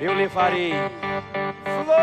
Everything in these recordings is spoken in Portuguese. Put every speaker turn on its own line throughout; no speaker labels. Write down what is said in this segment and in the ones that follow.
eu levarei flores.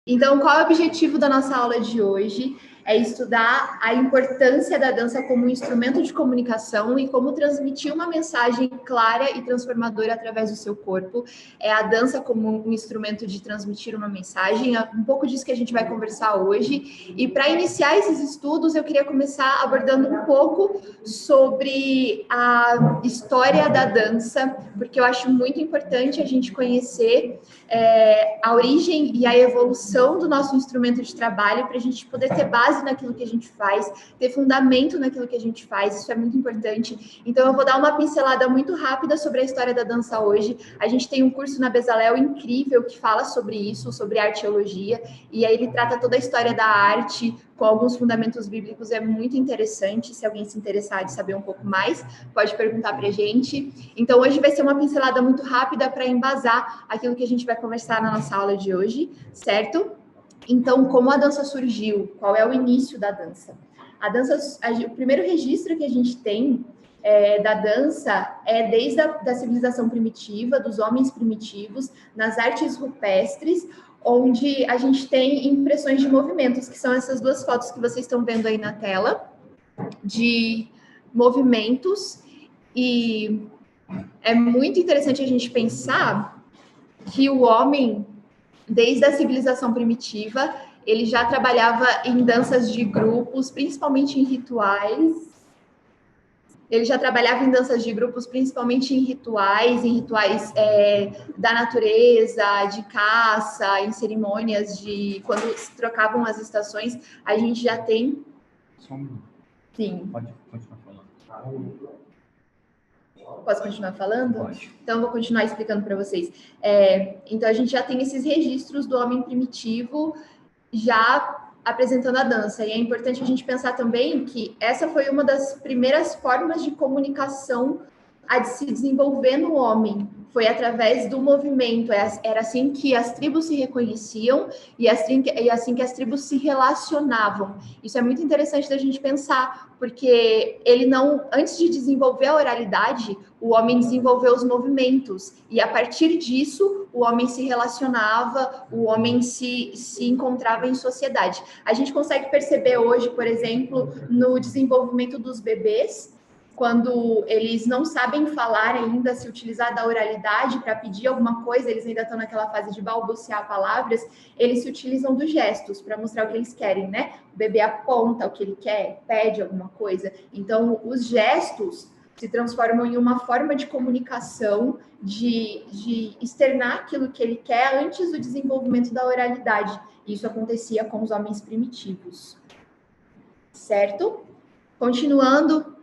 Então, qual é o objetivo da nossa aula de hoje? É estudar a importância da dança como um instrumento de comunicação e como transmitir uma mensagem clara e transformadora através do seu corpo. É a dança como um instrumento de transmitir uma mensagem, é um pouco disso que a gente vai conversar hoje. E para iniciar esses estudos, eu queria começar abordando um pouco sobre a história da dança, porque eu acho muito importante a gente conhecer a origem e a evolução do nosso instrumento de trabalho para a gente poder ter base naquilo que a gente faz, ter fundamento naquilo que a gente faz, isso é muito importante. Então eu vou dar uma pincelada muito rápida sobre a história da dança hoje. A gente tem um curso na Bezalel incrível que fala sobre isso, sobre arteologia, e aí ele trata toda a história da arte com alguns fundamentos bíblicos, é muito interessante. Se alguém se interessar de saber um pouco mais, pode perguntar para a gente. Então hoje vai ser uma pincelada muito rápida para embasar aquilo que a gente vai conversar na nossa aula de hoje, certo? Então, como a dança surgiu? Qual é o início da dança? O primeiro registro que a gente tem da dança é desde da civilização primitiva, dos homens primitivos, nas artes rupestres, onde a gente tem impressões de movimentos, que são essas duas fotos que vocês estão vendo aí na tela, de movimentos, e é muito interessante a gente pensar que o homem, desde a civilização primitiva, ele já trabalhava em danças de grupos, principalmente em rituais. Ele já trabalhava em danças de grupos, principalmente em rituais da natureza, de caça, em cerimônias de quando se trocavam as estações. A gente já tem.
Só um minuto.
Sim.
Pode continuar falando.
Posso continuar falando?
Pode.
Então, eu vou continuar explicando para vocês. Então, a gente já tem esses registros do homem primitivo já apresentando a dança. E é importante a gente pensar também que essa foi uma das primeiras formas de comunicação a de se desenvolver no homem. Foi através do movimento. Era assim que as tribos se reconheciam e assim que as tribos se relacionavam. Isso é muito interessante da gente pensar, porque ele não, antes de desenvolver a oralidade, o homem desenvolveu os movimentos. E a partir disso, o homem se relacionava, o homem se encontrava em sociedade. A gente consegue perceber hoje, por exemplo, no desenvolvimento dos bebês, quando eles não sabem falar ainda, se utilizar da oralidade para pedir alguma coisa, eles ainda estão naquela fase de balbuciar palavras, eles se utilizam dos gestos para mostrar o que eles querem, né? O bebê aponta o que ele quer, pede alguma coisa. Então, os gestos se transformam em uma forma de comunicação, de externar aquilo que ele quer antes do desenvolvimento da oralidade. Isso acontecia com os homens primitivos. Certo? Continuando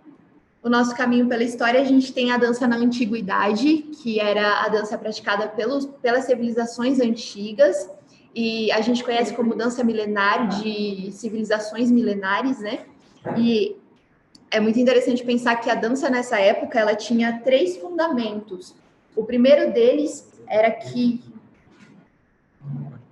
o nosso caminho pela história, a gente tem a dança na antiguidade, que era a dança praticada pelas civilizações antigas, e a gente conhece como dança milenar, de civilizações milenares, né? E é muito interessante pensar que a dança nessa época, ela tinha 3 fundamentos. O primeiro deles era que...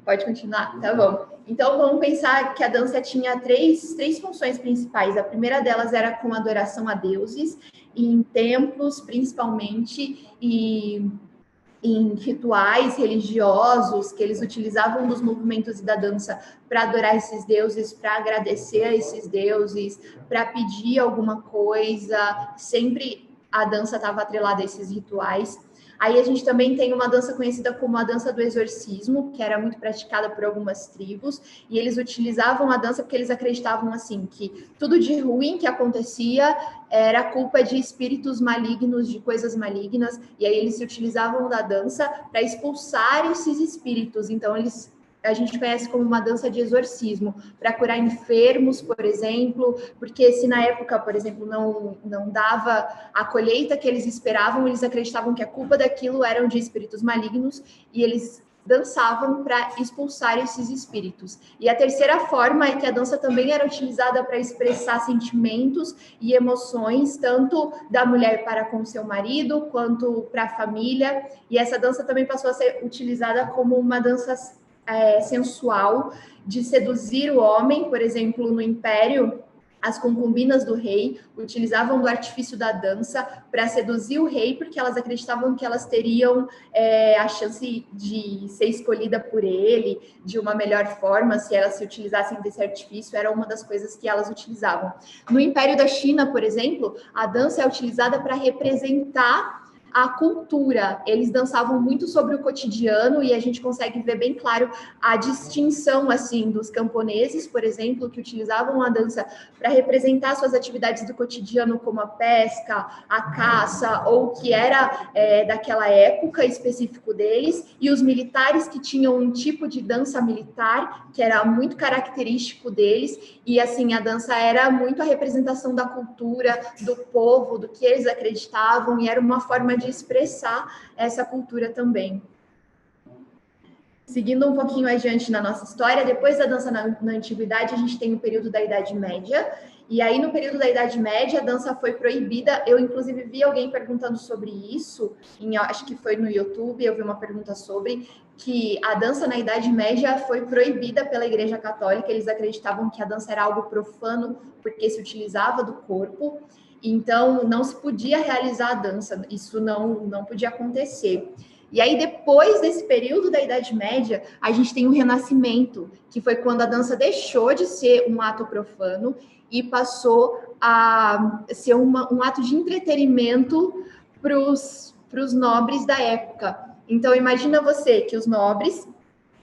Pode continuar? Tá bom. Então, vamos pensar que a dança tinha três funções principais. A primeira delas era com adoração a deuses, em templos, principalmente, e em rituais religiosos, que eles utilizavam dos movimentos e da dança para adorar esses deuses, para agradecer a esses deuses, para pedir alguma coisa. Sempre a dança estava atrelada a esses rituais. Aí a gente também tem uma dança conhecida como a dança do exorcismo, que era muito praticada por algumas tribos, e eles utilizavam a dança porque eles acreditavam assim que tudo de ruim que acontecia era culpa de espíritos malignos, de coisas malignas, e aí eles se utilizavam da dança para expulsar esses espíritos. Então a gente conhece como uma dança de exorcismo, para curar enfermos, por exemplo, porque se na época, por exemplo, não dava a colheita que eles esperavam, eles acreditavam que a culpa daquilo eram de espíritos malignos e eles dançavam para expulsar esses espíritos. E a terceira forma é que a dança também era utilizada para expressar sentimentos e emoções, tanto da mulher para com seu marido, quanto para a família, e essa dança também passou a ser utilizada como uma dança sensual, de seduzir o homem. Por exemplo, no Império, as concubinas do rei utilizavam do artifício da dança para seduzir o rei, porque elas acreditavam que elas teriam a chance de ser escolhida por ele de uma melhor forma, se elas se utilizassem desse artifício. Era uma das coisas que elas utilizavam. No Império da China, por exemplo, a dança é utilizada para representar a cultura. Eles dançavam muito sobre o cotidiano e a gente consegue ver bem claro a distinção assim dos camponeses, por exemplo, que utilizavam a dança para representar suas atividades do cotidiano, como a pesca, a caça, ou que era daquela época específico deles, e os militares que tinham um tipo de dança militar que era muito característico deles, e assim a dança era muito a representação da cultura, do povo, do que eles acreditavam, e era uma forma de expressar essa cultura também. Seguindo um pouquinho adiante na nossa história, depois da dança na antiguidade, a gente tem o período da Idade Média, e aí no período da Idade Média a dança foi proibida. Eu inclusive vi alguém perguntando sobre isso, acho que foi no YouTube, eu vi uma pergunta sobre que a dança na Idade Média foi proibida pela Igreja Católica. Eles acreditavam que a dança era algo profano porque se utilizava do corpo. Então, não se podia realizar a dança, isso não podia acontecer. E aí, depois desse período da Idade Média, a gente tem o Renascimento, que foi quando a dança deixou de ser um ato profano e passou a ser um ato de entretenimento para os nobres da época. Então, imagina você que os nobres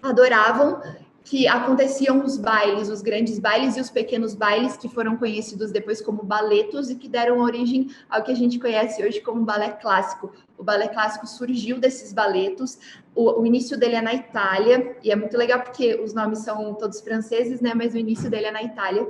adoravam que aconteciam os bailes, os grandes bailes e os pequenos bailes, que foram conhecidos depois como baletos e que deram origem ao que a gente conhece hoje como balé clássico. O balé clássico surgiu desses baletos, o início dele é na Itália, e é muito legal porque os nomes são todos franceses, né? Mas o início dele é na Itália.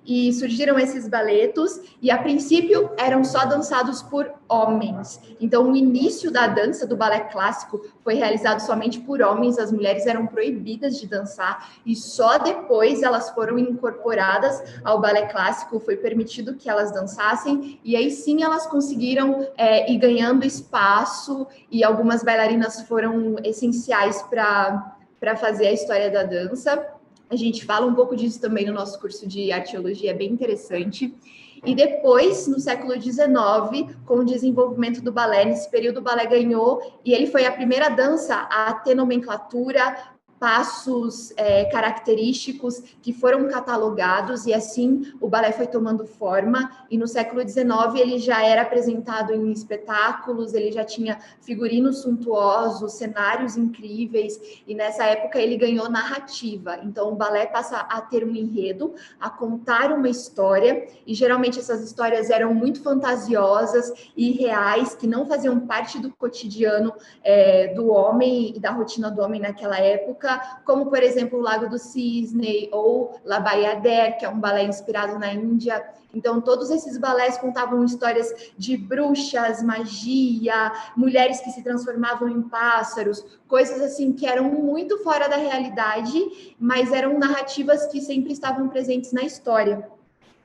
E surgiram esses baletos, e a princípio eram só dançados por homens. Então, o início da dança do balé clássico foi realizado somente por homens, as mulheres eram proibidas de dançar, e só depois elas foram incorporadas ao balé clássico, foi permitido que elas dançassem, e aí sim elas conseguiram ir ganhando espaço, e algumas bailarinas foram essenciais para fazer a história da dança. A gente fala um pouco disso também no nosso curso de arqueologia, é bem interessante. E depois, no século XIX, com o desenvolvimento do balé, nesse período o balé ganhou, e ele foi a primeira dança a ter nomenclatura, passos característicos que foram catalogados, e assim o balé foi tomando forma. E no século XIX ele já era apresentado em espetáculos, ele já tinha figurinos suntuosos, cenários incríveis, e nessa época ele ganhou narrativa. Então o balé passa a ter um enredo, a contar uma história, e geralmente essas histórias eram muito fantasiosas e reais, que não faziam parte do cotidiano do homem e da rotina do homem naquela época, como, por exemplo, o Lago do Cisne ou La Bayadère, que é um balé inspirado na Índia. Então, todos esses balés contavam histórias de bruxas, magia, mulheres que se transformavam em pássaros, coisas assim que eram muito fora da realidade, mas eram narrativas que sempre estavam presentes na história.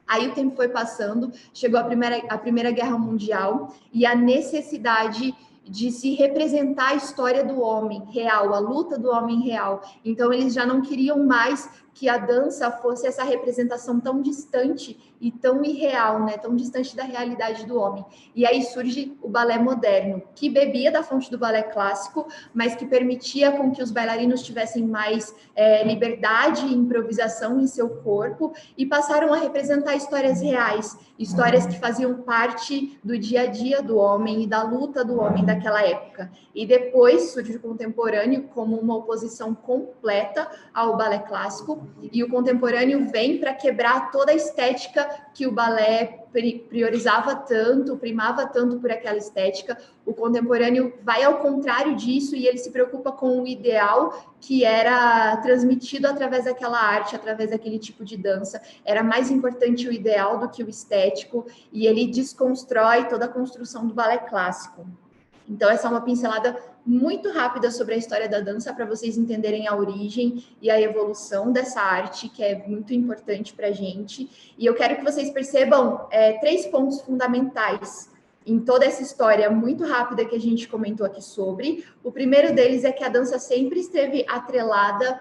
Aí o tempo foi passando, chegou a Primeira Guerra Mundial, e a necessidade de se representar a história do homem real, a luta do homem real. Então, eles já não queriam mais que a dança fosse essa representação tão distante e tão irreal, né? Tão distante da realidade do homem. E aí surge o balé moderno, que bebia da fonte do balé clássico, mas que permitia com que os bailarinos tivessem mais liberdade e improvisação em seu corpo e passaram a representar histórias reais, histórias que faziam parte do dia a dia do homem e da luta do homem daquela época. E depois surge o contemporâneo como uma oposição completa ao balé clássico, e o contemporâneo vem para quebrar toda a estética que o balé priorizava tanto, primava tanto por aquela estética. O contemporâneo vai ao contrário disso e ele se preocupa com o ideal que era transmitido através daquela arte, através daquele tipo de dança. Era mais importante o ideal do que o estético, e ele desconstrói toda a construção do balé clássico. Então, essa é uma pincelada muito rápida sobre a história da dança, para vocês entenderem a origem e a evolução dessa arte, que é muito importante para a gente. E eu quero que vocês percebam 3 pontos fundamentais em toda essa história muito rápida que a gente comentou aqui sobre. O primeiro deles é que a dança sempre esteve atrelada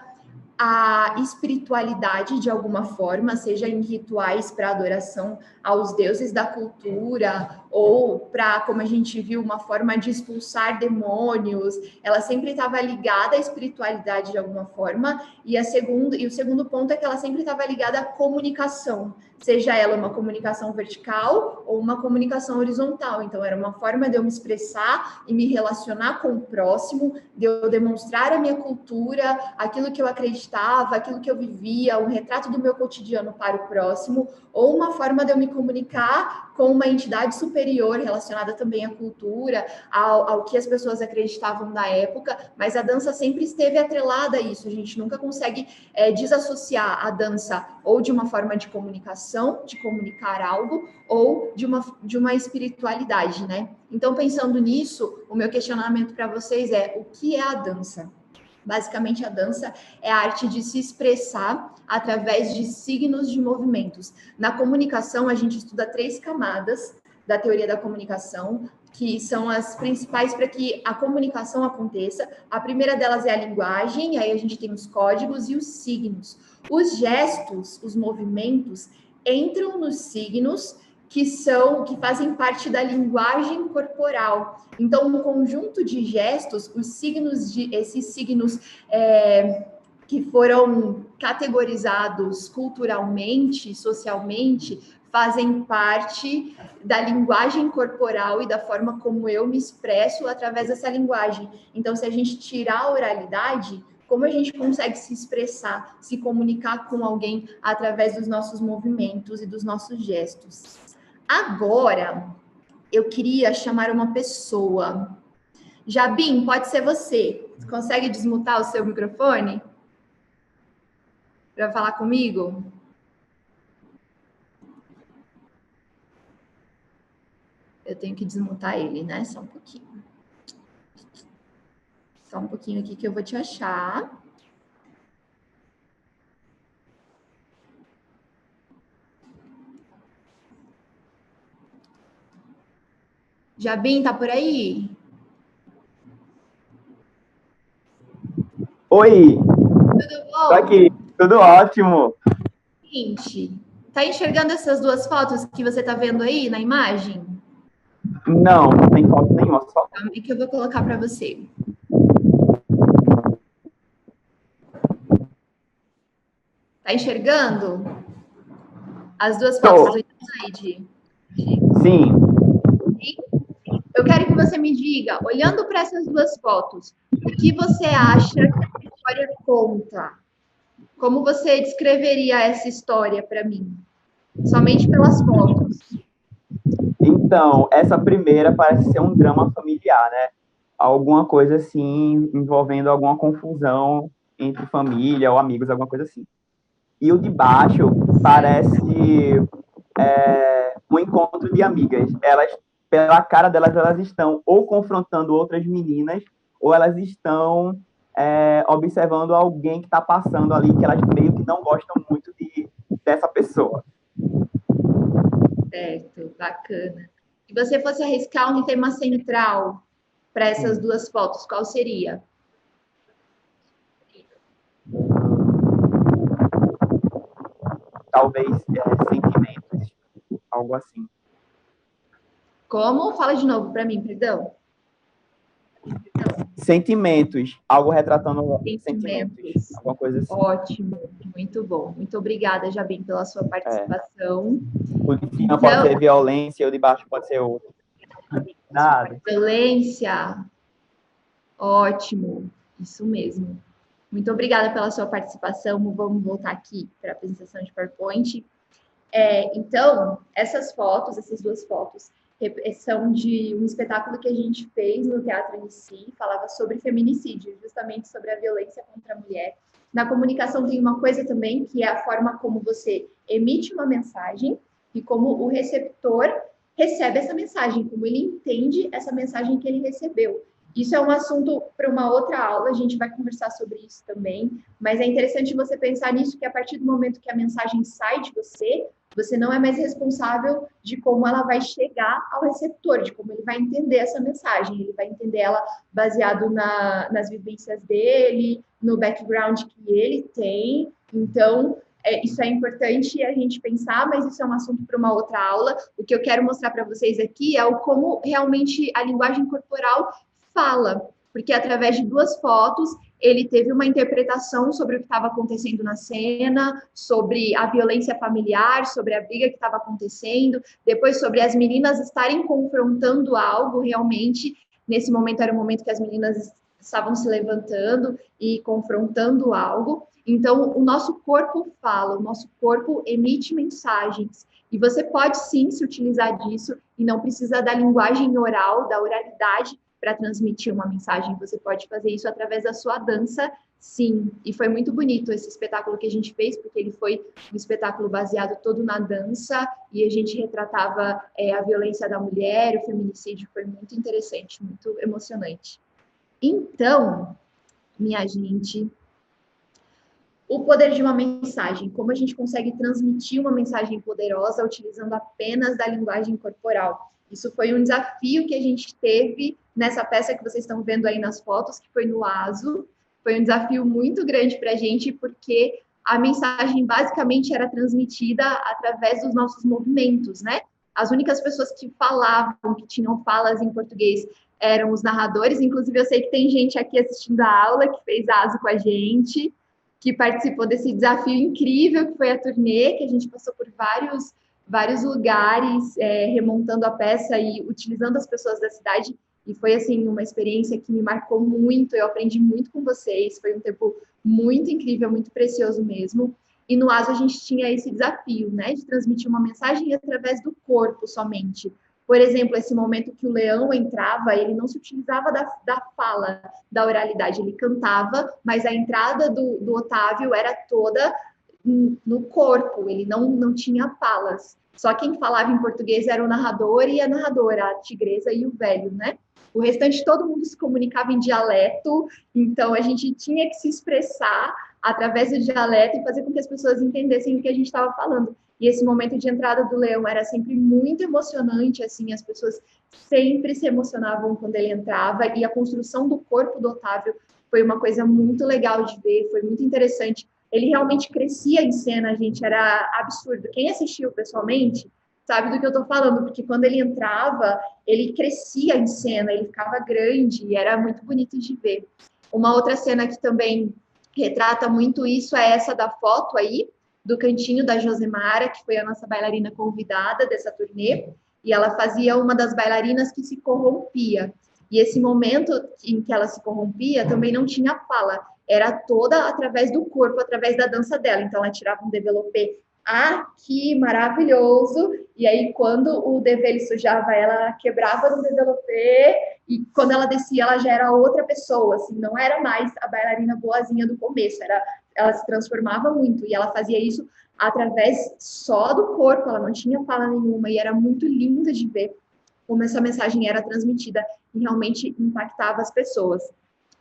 à espiritualidade de alguma forma, seja em rituais para adoração aos deuses da cultura, ou para, como a gente viu, uma forma de expulsar demônios. Ela sempre estava ligada à espiritualidade de alguma forma, e o segundo ponto é que ela sempre estava ligada à comunicação, seja ela uma comunicação vertical ou uma comunicação horizontal. Então, era uma forma de eu me expressar e me relacionar com o próximo, de eu demonstrar a minha cultura, aquilo que eu acreditava, aquilo que eu vivia, um retrato do meu cotidiano para o próximo, ou uma forma de eu me comunicar com uma entidade superior relacionada também à cultura, ao que as pessoas acreditavam da época, mas a dança sempre esteve atrelada a isso. A gente nunca consegue desassociar a dança ou de uma forma de comunicação, de comunicar algo, ou de uma espiritualidade, né? Então, pensando nisso, o meu questionamento para vocês é: o que é a dança? Basicamente, a dança é a arte de se expressar através de signos de movimentos. Na comunicação, a gente estuda 3 camadas da teoria da comunicação, que são as principais para que a comunicação aconteça. A primeira delas é a linguagem, aí a gente tem os códigos e os signos. Os gestos, os movimentos, entram nos signos que fazem parte da linguagem corporal. Então, um conjunto de gestos, esses signos que foram categorizados culturalmente, socialmente, fazem parte da linguagem corporal e da forma como eu me expresso através dessa linguagem. Então, se a gente tirar a oralidade, como a gente consegue se expressar, se comunicar com alguém através dos nossos movimentos e dos nossos gestos? Agora, eu queria chamar uma pessoa. Jabim, pode ser você. Você consegue desmutar o seu microfone para falar comigo? Eu tenho que desmutar ele, né? Só um pouquinho. Só um pouquinho aqui que eu vou te achar. Jabim, tá por aí?
Oi!
Tudo bom?
Tô aqui, tudo ótimo.
Seguinte, tá enxergando essas 2 fotos que você tá vendo aí na imagem?
Não, não tem foto nenhuma, só.
Calma aí que eu vou colocar para você. Tá enxergando? As 2 fotos do slide?
Sim.
Eu quero que você me diga, olhando para essas 2 fotos, o que você acha que a história conta? Como você descreveria essa história para mim? Somente pelas fotos.
Então, essa primeira parece ser um drama familiar, né? Alguma coisa assim, envolvendo alguma confusão entre família ou amigos, alguma coisa assim. E o de baixo parece um encontro de amigas. Elas, pela cara delas, elas estão ou confrontando outras meninas, ou elas estão observando alguém que está passando ali, que elas meio que não gostam muito dessa pessoa.
Certo, bacana. Se você fosse arriscar um tema central para essas 2 fotos, qual seria?
Talvez sentimentos. algo assim.
Como? Fala de novo para mim, perdão.
Sentimentos, algo retratando
Sentimentos.
alguma coisa assim.
Ótimo, muito bom. Muito obrigada, Jabim, pela sua participação.
O de cima pode ser violência, o de baixo pode ser outro. Nada.
Violência. Ótimo, isso mesmo. Muito obrigada pela sua participação. Vamos voltar aqui para a apresentação de PowerPoint. Então, essas duas fotos, são de um espetáculo que a gente fez no Teatro Inici, falava sobre feminicídio, justamente sobre a violência contra a mulher. Na comunicação tem uma coisa também, que é a forma como você emite uma mensagem e como o receptor recebe essa mensagem, como ele entende essa mensagem que ele recebeu. Isso é um assunto para uma outra aula, a gente vai conversar sobre isso também, mas é interessante você pensar nisso, que a partir do momento que a mensagem sai de você, você não é mais responsável de como ela vai chegar ao receptor, de como ele vai entender essa mensagem. Ele vai entender ela baseado nas vivências dele, no background que ele tem. Então, isso é importante a gente pensar, mas isso é um assunto para uma outra aula. O que eu quero mostrar para vocês aqui é como realmente a linguagem corporal fala, porque através de duas fotos ele teve uma interpretação sobre o que estava acontecendo na cena, sobre a violência familiar, sobre a briga que estava acontecendo, depois sobre as meninas estarem confrontando algo realmente. Nesse momento era o momento que as meninas estavam se levantando e confrontando algo. Então, o nosso corpo fala, o nosso corpo emite mensagens. E você pode, sim, se utilizar disso e não precisa da linguagem oral, da oralidade, para transmitir uma mensagem. Você pode fazer isso através da sua dança, sim. E foi muito bonito esse espetáculo que a gente fez, porque ele foi um espetáculo baseado todo na dança, e a gente retratava a violência da mulher, o feminicídio. Foi muito interessante, muito emocionante. Então, minha gente, o poder de uma mensagem, como a gente consegue transmitir uma mensagem poderosa utilizando apenas da linguagem corporal. Isso foi um desafio que a gente teve nessa peça que vocês estão vendo aí nas fotos, que foi no ASO. Foi um desafio muito grande para a gente, porque a mensagem basicamente era transmitida através dos nossos movimentos, né? As únicas pessoas que falavam, que tinham falas em português, eram os narradores. Inclusive, eu sei que tem gente aqui assistindo a aula que fez ASO com a gente, que participou desse desafio incrível que foi a turnê, que a gente passou por vários lugares, remontando a peça e utilizando as pessoas da cidade, e foi, assim, uma experiência que me marcou muito, eu aprendi muito com vocês, foi um tempo muito incrível, muito precioso mesmo, e no ASO a gente tinha esse desafio, né, de transmitir uma mensagem através do corpo somente. Por exemplo, esse momento que o Leão entrava, ele não se utilizava da fala, da oralidade, ele cantava, mas a entrada do Otávio era toda no corpo, ele não tinha falas. Só quem falava em português era o narrador e a narradora, a tigresa e o velho, né? O restante, todo mundo se comunicava em dialeto, então a gente tinha que se expressar através do dialeto e fazer com que as pessoas entendessem o que a gente estava falando. E esse momento de entrada do Leão era sempre muito emocionante, assim, as pessoas sempre se emocionavam quando ele entrava, e a construção do corpo do Otávio foi uma coisa muito legal de ver, foi muito interessante. Ele realmente crescia em cena, gente, era absurdo. Quem assistiu pessoalmente sabe do que eu tô falando, porque quando ele entrava, ele crescia em cena, ele ficava grande, e era muito bonito de ver. Uma outra cena que também retrata muito isso é essa da foto aí, do cantinho da Josemara, que foi a nossa bailarina convidada dessa turnê, e ela fazia uma das bailarinas que se corrompia. E esse momento em que ela se corrompia também não tinha fala, era toda através do corpo, através da dança dela. Então, ela tirava um développé aqui, maravilhoso, e aí, quando o développé sujava ela quebrava no développé, e quando ela descia, ela já era outra pessoa, assim, não era mais a bailarina boazinha do começo, ela se transformava muito, e ela fazia isso através só do corpo, ela não tinha fala nenhuma, e era muito lindo de ver como essa mensagem era transmitida e realmente impactava as pessoas.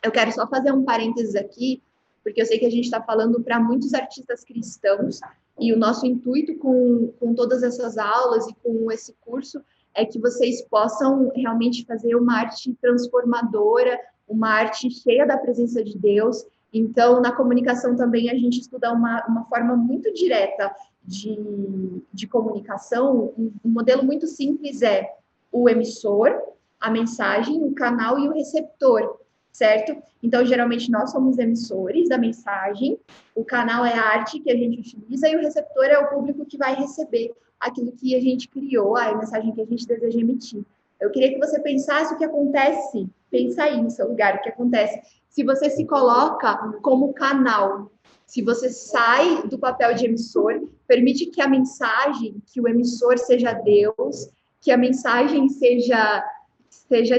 Eu quero só fazer um parênteses aqui, porque eu sei que a gente está falando para muitos artistas cristãos, e o nosso intuito com todas essas aulas e com esse curso é que vocês possam realmente fazer uma arte transformadora, uma arte cheia da presença de Deus. Então, na comunicação também a gente estuda uma forma muito direta de comunicação, um modelo muito simples é o emissor, a mensagem, o canal e o receptor, certo? Então, geralmente, nós somos emissores da mensagem, o canal é a arte que a gente utiliza e o receptor é o público que vai receber aquilo que a gente criou, a mensagem que a gente deseja emitir. Eu queria que você pensasse o que acontece, pensa aí no seu lugar, o que acontece se você se coloca como canal, se você sai do papel de emissor, permite que a mensagem, que o emissor seja Deus, que a mensagem seja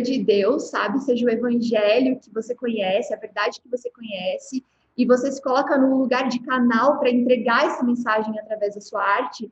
de Deus, sabe? Seja o evangelho que você conhece, a verdade que você conhece, e você se coloca no lugar de canal para entregar essa mensagem através da sua arte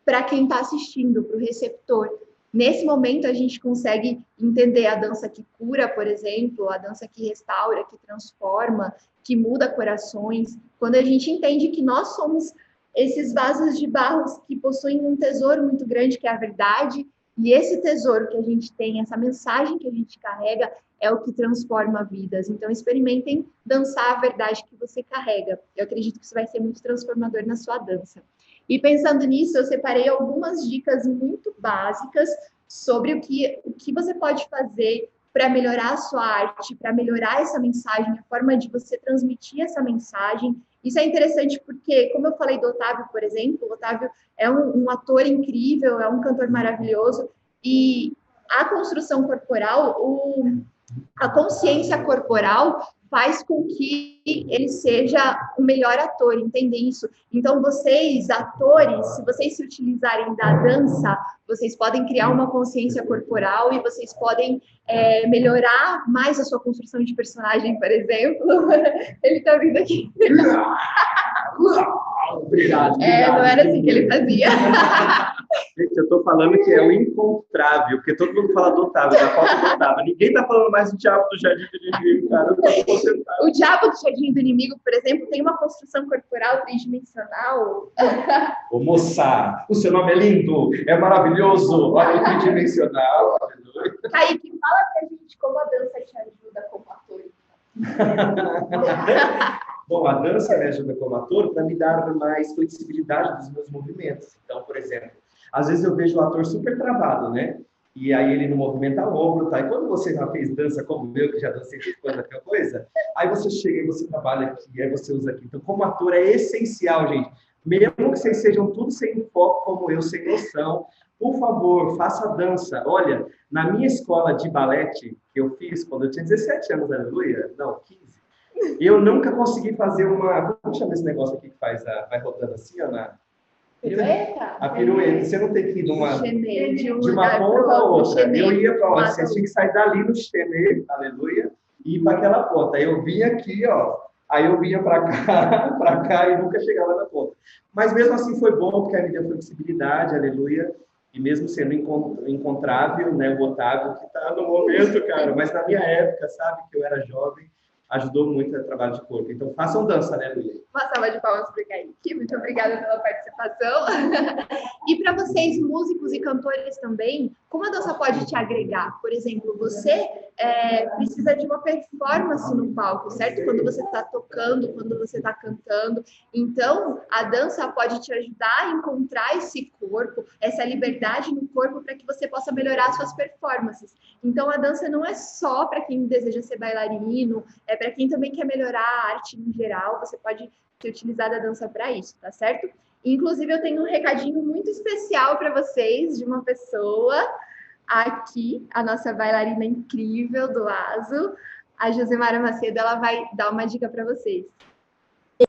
para quem está assistindo, para o receptor. Nesse momento, a gente consegue entender a dança que cura, por exemplo, a dança que restaura, que transforma, que muda corações. Quando a gente entende que nós somos esses vasos de barro que possuem um tesouro muito grande, que é a verdade, e esse tesouro que a gente tem, essa mensagem que a gente carrega, é o que transforma vidas. Então, experimentem dançar a verdade que você carrega. Eu acredito que isso vai ser muito transformador na sua dança. E pensando nisso, eu separei algumas dicas muito básicas sobre o que você pode fazer para melhorar a sua arte, para melhorar essa mensagem, a forma de você transmitir essa mensagem. Isso é interessante porque, como eu falei do Otávio, por exemplo, o Otávio é um ator incrível, é um cantor maravilhoso, e a construção corporal, a consciência corporal faz com que ele seja o melhor ator, entendem isso? Então, vocês, atores, se vocês se utilizarem da dança, vocês podem criar uma consciência corporal e vocês podem melhorar mais a sua construção de personagem, por exemplo. Ele tá vindo aqui.
Obrigado.
Não era assim que ele fazia.
Gente, eu tô falando que é o incontrável, porque todo mundo fala do Otávio, da falta do Otávio. Ninguém tá falando mais do Diabo do Jardim do Inimigo, cara. Eu tô concentrado.
O Diabo do Jardim do Inimigo, por exemplo, tem uma construção corporal tridimensional.
Ô, moça, o seu nome é lindo, é maravilhoso, olha o tridimensional.
Kaique, fala pra gente como a dança te ajuda como ator.
Bom, a dança me ajuda como ator para me dar mais flexibilidade dos meus movimentos. Então, por exemplo, às vezes eu vejo o ator super travado, né? E aí ele não movimenta o ombro, tá? E quando você já fez dança como eu, que já dancei qualquer coisa, aí você chega e você trabalha aqui, aí você usa aqui. Então, como ator é essencial, gente. Mesmo que vocês sejam tudo sem foco, como eu, sem noção, por favor, faça dança. Olha, na minha escola de balete, que eu fiz quando eu tinha 17 anos, aleluia, não, 15, eu nunca consegui fazer uma... Como chama esse negócio aqui que faz vai rodando assim, ó,
Pirueta?
A pirueta. Você não tem que ir de uma
ponta
a outra. Eu ia para onde? Você tinha que sair dali no chenê, aleluia, e ir para aquela ponta. Aí eu vinha aqui, ó. Aí eu vinha para cá e nunca chegava na ponta. Mas mesmo assim foi bom, porque aí me deu flexibilidade, aleluia. E mesmo sendo encontrável, né, o Otávio, que está no momento, cara. Mas na minha época, sabe, que eu era jovem, ajudou muito o trabalho de corpo. Então, façam dança, né, Luísa?
Uma salva de palmas para o Kaique. Muito obrigada pela participação. E para vocês, músicos e cantores também, como a dança pode te agregar? Por exemplo, você precisa de uma performance no palco, certo? Quando você está tocando, quando você está cantando. Então, a dança pode te ajudar a encontrar esse corpo, essa liberdade no corpo para que você possa melhorar suas performances. Então, a dança não é só para quem deseja ser bailarino, é para quem também quer melhorar a arte em geral. Você pode ser utilizada a dança para isso, tá certo? Inclusive, eu tenho um recadinho muito especial para vocês de uma pessoa aqui, a nossa bailarina incrível do ASO, a Josemara Macedo, ela vai dar uma dica para vocês.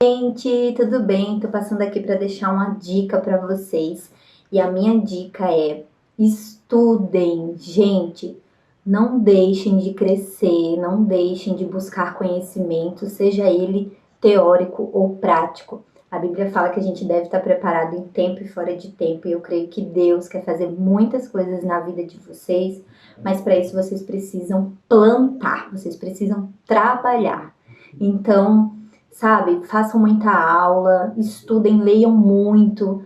Gente, tudo bem? Tô passando aqui para deixar uma dica para vocês. E a minha dica é: estudem, gente. Não deixem de crescer, não deixem de buscar conhecimento, seja ele teórico ou prático. A Bíblia fala que a gente deve estar preparado em tempo e fora de tempo, e eu creio que Deus quer fazer muitas coisas na vida de vocês, mas para isso vocês precisam plantar, vocês precisam trabalhar. Então, sabe, façam muita aula, estudem, leiam muito,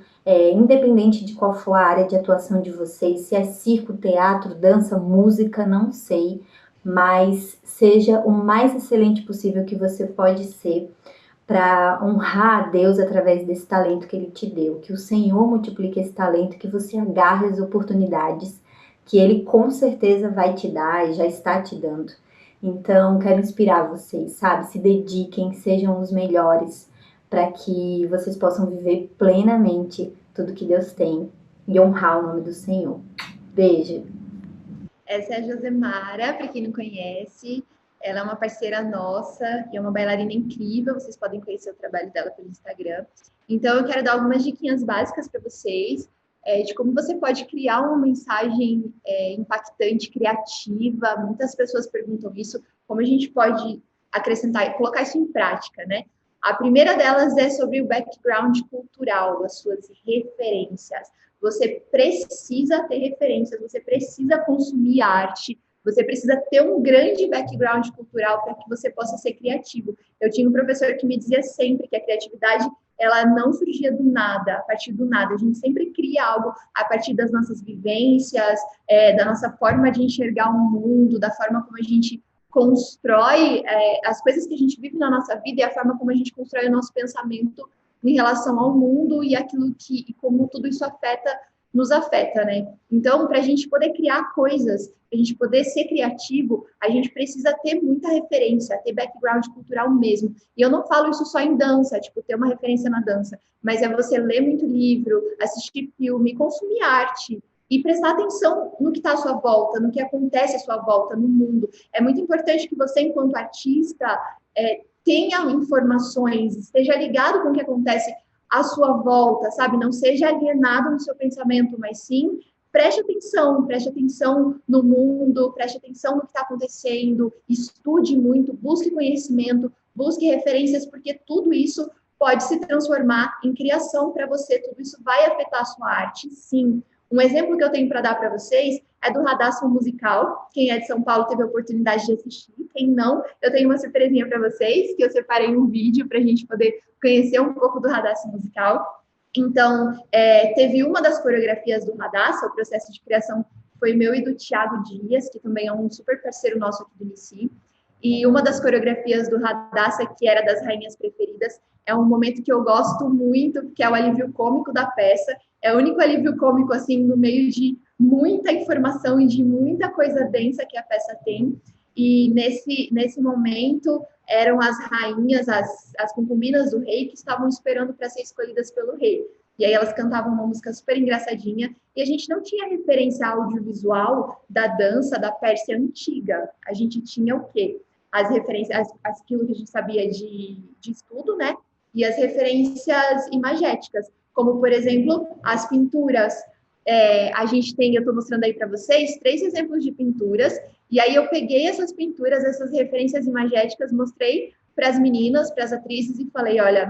independente de qual for a área de atuação de vocês, se é circo, teatro, dança, música, não sei, mas seja o mais excelente possível que você pode ser, para honrar a Deus através desse talento que Ele te deu. Que o Senhor multiplique esse talento, que você agarre as oportunidades que Ele com certeza vai te dar e já está te dando. Então, quero inspirar vocês, sabe? Se dediquem, sejam os melhores, para que vocês possam viver plenamente tudo que Deus tem e honrar o nome do Senhor. Beijo!
Essa é a Josemara, para quem não conhece. Ela é uma parceira nossa e é uma bailarina incrível. Vocês podem conhecer o trabalho dela pelo Instagram. Então, eu quero dar algumas diquinhas básicas para vocês de como você pode criar uma mensagem impactante, criativa. Muitas pessoas perguntam isso, como a gente pode acrescentar e colocar isso em prática, né? A primeira delas é sobre o background cultural, as suas referências. Você precisa ter referências, você precisa consumir arte, você precisa ter um grande background cultural para que você possa ser criativo. Eu tinha um professor que me dizia sempre que a criatividade ela não surgia do nada, a partir do nada. A gente sempre cria algo a partir das nossas vivências, da nossa forma de enxergar o mundo, da forma como a gente constrói as coisas que a gente vive na nossa vida e a forma como a gente constrói o nosso pensamento em relação ao mundo e aquilo e como tudo isso nos afeta, né? Então, para a gente poder criar coisas, para a gente poder ser criativo, a gente precisa ter muita referência, ter background cultural mesmo. E eu não falo isso só em dança, tipo, ter uma referência na dança, mas é você ler muito livro, assistir filme, consumir arte e prestar atenção no que está à sua volta, no que acontece à sua volta, no mundo. É muito importante que você, enquanto artista, tenha informações, esteja ligado com o que acontece à sua volta, sabe? Não seja alienado no seu pensamento, mas sim preste atenção no mundo, preste atenção no que está acontecendo, estude muito, busque conhecimento, busque referências, porque tudo isso pode se transformar em criação para você, tudo isso vai afetar a sua arte, sim. Um exemplo que eu tenho para dar para vocês é do Radasson Musical. Quem é de São Paulo teve a oportunidade de assistir. Quem não, eu tenho uma surpresinha para vocês, que eu separei um vídeo para a gente poder conhecer um pouco do Radasson Musical. Então, teve uma das coreografias do Radasson, o processo de criação foi meu e do Thiago Dias, que também é um super parceiro nosso aqui do Unici. E uma das coreografias do Radasson, que era das rainhas preferidas, é um momento que eu gosto muito, que é o alívio cômico da peça. É o único alívio cômico, assim, no meio de muita informação e de muita coisa densa que a peça tem. E nesse momento, eram as rainhas, as concubinas do rei, que estavam esperando para ser escolhidas pelo rei. E aí elas cantavam uma música super engraçadinha, e a gente não tinha referência audiovisual da dança da Pérsia antiga. A gente tinha o quê? As referências, aquilo que a gente sabia de estudo, né? E as referências imagéticas, como, por exemplo, as pinturas. A gente tem, eu estou mostrando aí para vocês, 3 exemplos de pinturas, e aí eu peguei essas pinturas, essas referências imagéticas, mostrei para as meninas, para as atrizes, e falei, olha,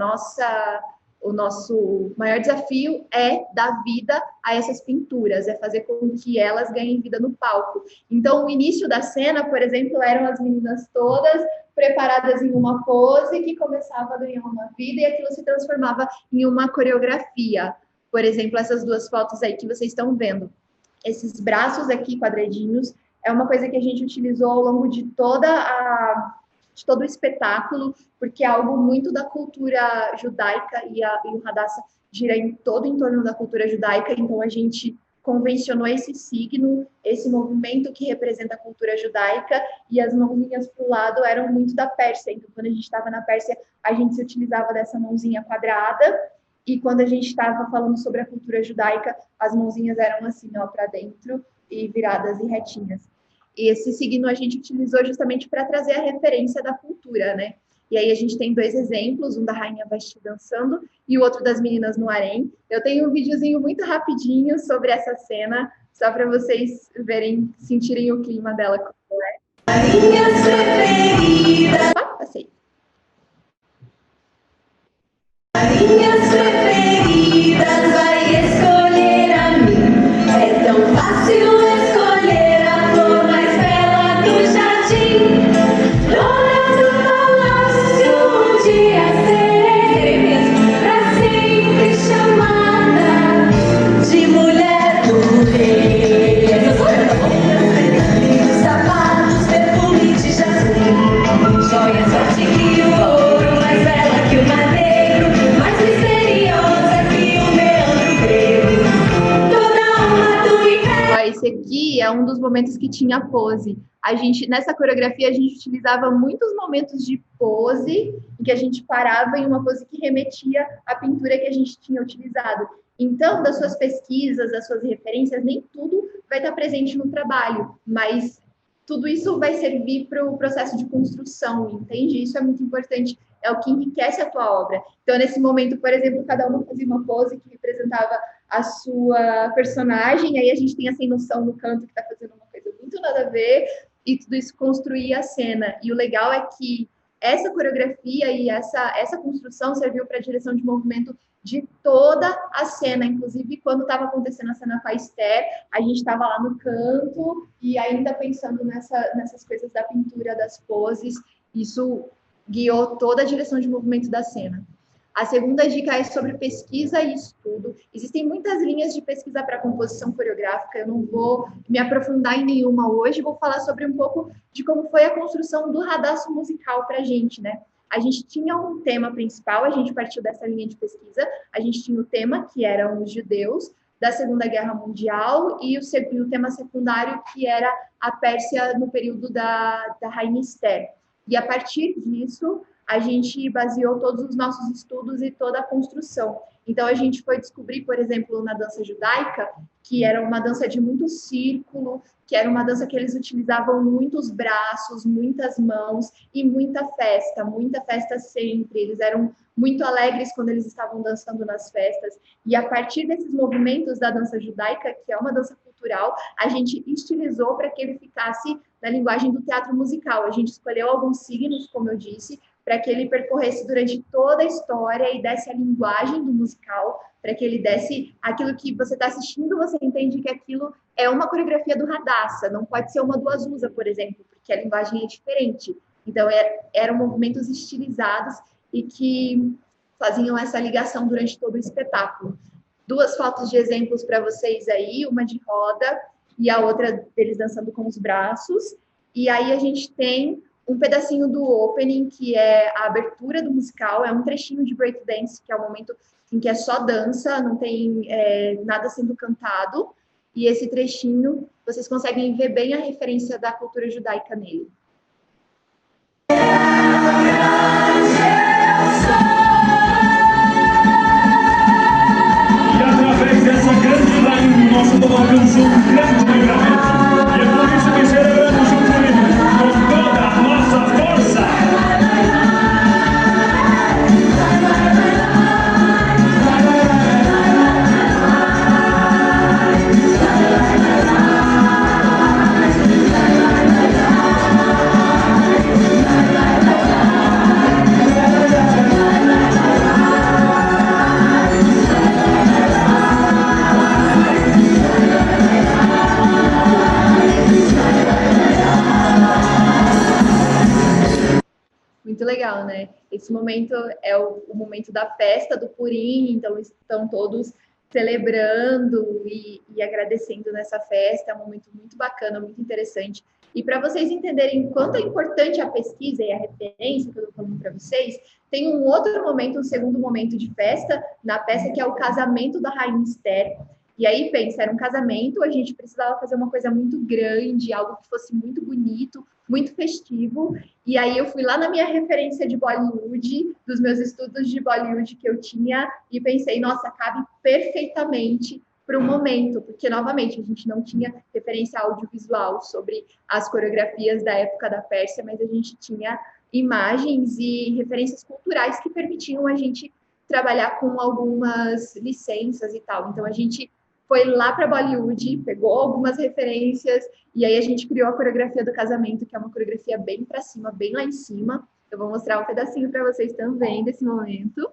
o nosso maior desafio é dar vida a essas pinturas, é fazer com que elas ganhem vida no palco. Então, o início da cena, por exemplo, eram as meninas todas preparadas em uma pose que começava a ganhar uma vida e aquilo se transformava em uma coreografia. Por exemplo, essas 2 fotos aí que vocês estão vendo. Esses braços aqui, quadradinhos, é uma coisa que a gente utilizou ao longo de todo o espetáculo, porque é algo muito da cultura judaica e o Hadassah gira todo em torno da cultura judaica, então a gente convencionou esse signo, esse movimento que representa a cultura judaica, e as mãozinhas para o lado eram muito da Pérsia. Então, quando a gente estava na Pérsia, a gente se utilizava dessa mãozinha quadrada, e quando a gente estava falando sobre a cultura judaica, as mãozinhas eram assim, ó, para dentro, e viradas e retinhas. E esse signo a gente utilizou justamente para trazer a referência da cultura, né? E aí a gente tem 2 exemplos, um da Rainha Vashti dançando e o outro das meninas no harém. Eu tenho um videozinho muito rapidinho sobre essa cena, só para vocês verem, sentirem o clima dela. Rainhas preferidas. Passei. Rainhas preferidas, vai escolher a mim. É tão fácil escolher a flor mais bela do jardim. Dona do palácio, um dia serei pra sempre chamada de mulher do rei. Sapatos, perfume de jasmim, joia é um dos momentos que tinha pose. Nessa coreografia, a gente utilizava muitos momentos de pose, em que a gente parava em uma pose que remetia à pintura que a gente tinha utilizado. Então, das suas pesquisas, das suas referências, nem tudo vai estar presente no trabalho, mas tudo isso vai servir para o processo de construção, entende? Isso é muito importante, é o que enriquece a tua obra. Então, nesse momento, por exemplo, cada uma fazia uma pose que representava a sua personagem, aí a gente tem a sem noção no canto que está fazendo uma coisa muito nada a ver, e tudo isso construía a cena. E o legal é que essa coreografia e essa construção serviu para a direção de movimento de toda a cena, inclusive quando estava acontecendo a cena com a Esther, a gente estava lá no canto e ainda pensando nessas coisas da pintura, das poses, isso guiou toda a direção de movimento da cena. A segunda dica é sobre pesquisa e estudo. Existem muitas linhas de pesquisa para composição coreográfica, eu não vou me aprofundar em nenhuma hoje, vou falar sobre um pouco de como foi a construção do radastro musical para a gente, né? A gente tinha um tema principal, a gente partiu dessa linha de pesquisa, a gente tinha o tema, que eram os judeus da Segunda Guerra Mundial, e o tema secundário, que era a Pérsia no período da Rainha Esther. E a partir disso, a gente baseou todos os nossos estudos e toda a construção. Então, a gente foi descobrir, por exemplo, na dança judaica, que era uma dança de muito círculo, que era uma dança que eles utilizavam muitos braços, muitas mãos e muita festa sempre. Eles eram muito alegres quando eles estavam dançando nas festas. E a partir desses movimentos da dança judaica, que é uma dança cultural, a gente estilizou para que ele ficasse na linguagem do teatro musical. A gente escolheu alguns signos, como eu disse, para que ele percorresse durante toda a história e desse a linguagem do musical, para que ele desse aquilo que você está assistindo, você entende que aquilo é uma coreografia do Radassa, não pode ser uma do Azusa, por exemplo, porque a linguagem é diferente. Então, eram movimentos estilizados e que faziam essa ligação durante todo o espetáculo. 2 fotos de exemplos para vocês aí, uma de roda e a outra deles dançando com os braços. E aí a gente tem um pedacinho do opening, que é a abertura do musical, é um trechinho de breakdance, que é o momento em que é só dança, não tem nada sendo cantado, e esse trechinho, vocês conseguem ver bem a referência da cultura judaica nele.
E através dessa grande live, nosso povo alcançou um grande livramento, e é por isso que celebramos junto com ele, com toda a nossa força.
Muito legal, né? Esse momento é o momento da festa do Purim, então estão todos celebrando e agradecendo nessa festa, é um momento muito bacana, muito interessante. E para vocês entenderem quanto é importante a pesquisa e a referência que eu estou falando para vocês, tem um outro momento, um segundo momento de festa na peça, que é o casamento da Rainha Esther. E aí, pensa, era um casamento, a gente precisava fazer uma coisa muito grande, algo que fosse muito bonito, muito festivo. E aí eu fui lá na minha referência de Bollywood, dos meus estudos de Bollywood que eu tinha, e pensei, nossa, cabe perfeitamente para o momento, porque, novamente, a gente não tinha referência audiovisual sobre as coreografias da época da Pérsia, mas a gente tinha imagens e referências culturais que permitiam a gente trabalhar com algumas licenças e tal. Então, a gente foi lá para Bollywood, pegou algumas referências, e aí a gente criou a coreografia do casamento, que é uma coreografia bem para cima, bem lá em cima. Eu vou mostrar um pedacinho para vocês também desse momento.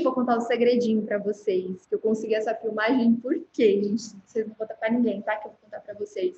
vou contar um segredinho para vocês, que eu consegui essa filmagem por quê, gente? Vocês não contam para ninguém, tá? Que eu vou contar para vocês.